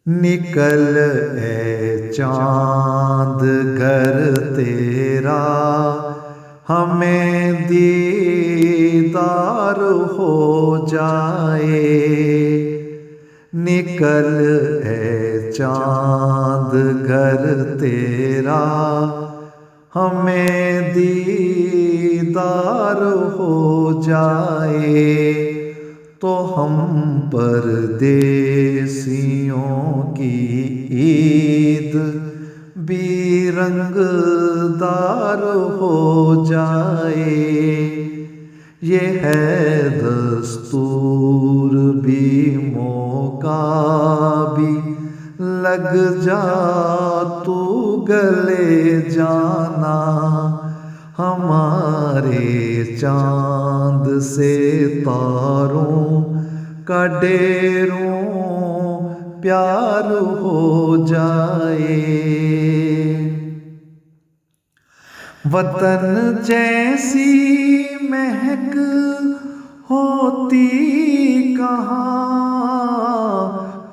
निकल ए चाँद घर तेरा, हमें दीदार हो जाए। निकल ए चाँद घर तेरा, हमें दीदार हो जाए। तो हम परदेसियों की ईद बेरंगदार हो जाए। ये है दस्तूर भी मौका भी लग जा तू गले जाना। हमारे चाँद से तारों का ढेरों प्यार हो जाए। वतन जैसी महक होती कहाँ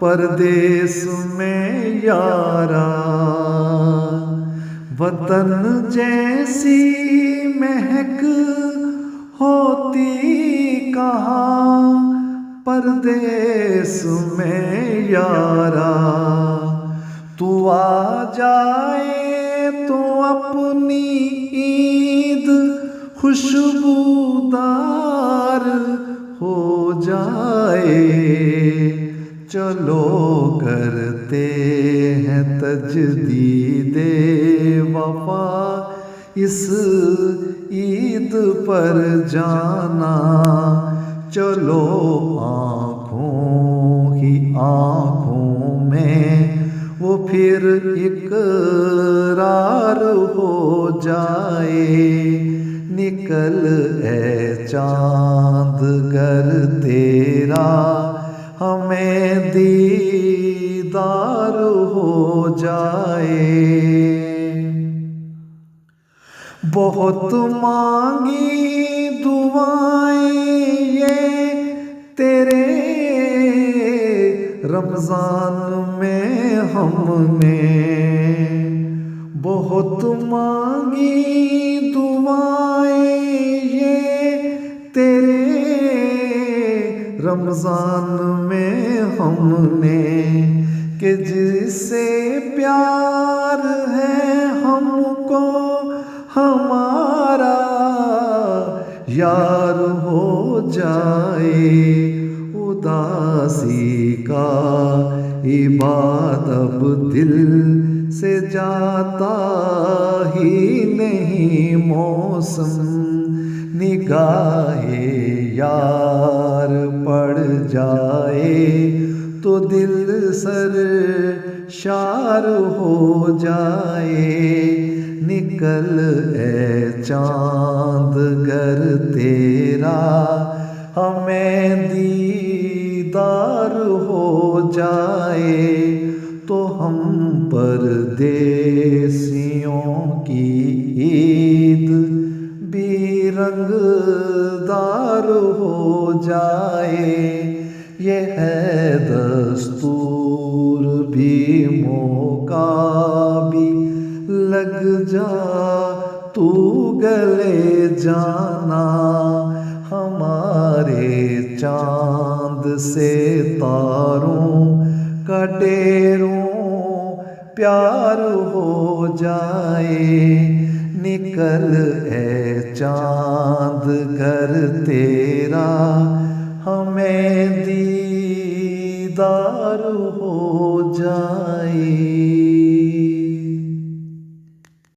परदेस में यारा। वतन जैसी महक होती कहाँ परदेस में यारा। तू आ जाए तो अपनी ईद खुशबूदार हो जाए। चलो करते हैं तजदीदे वफा इस ईद पर जाना। चलो आँखों ही आँखों में वो फिर इकरार हो जाए। निकल ए चाँद घर तेरा, हमें दीदार हो जाए। बहुत मांगी दुआएं ये तेरे रमज़ान में हमने। बहुत मांगी दुआएं ये तेरे रमज़ान में हमने, कि जिससे प्यार है हमको हमारा यार हो जाए। उदासी का इबादत दिल से जाता ही नहीं मौसम। निगाहे यार पड़ जाए तो दिल सरशार हो जाए। निकल ए चाँद घर तेरा, हमें दीदार हो जाए। तो हम परदेसियों की ईद बेरंगदार हो जाए। ये है दस्तूर भी मौका भी लग जा तू गले जाना। हमारे चाँद से तारों का ढेरों प्यार हो जाए। निकल ए चाँद घर तेरा, हमें दीदार हो जाए।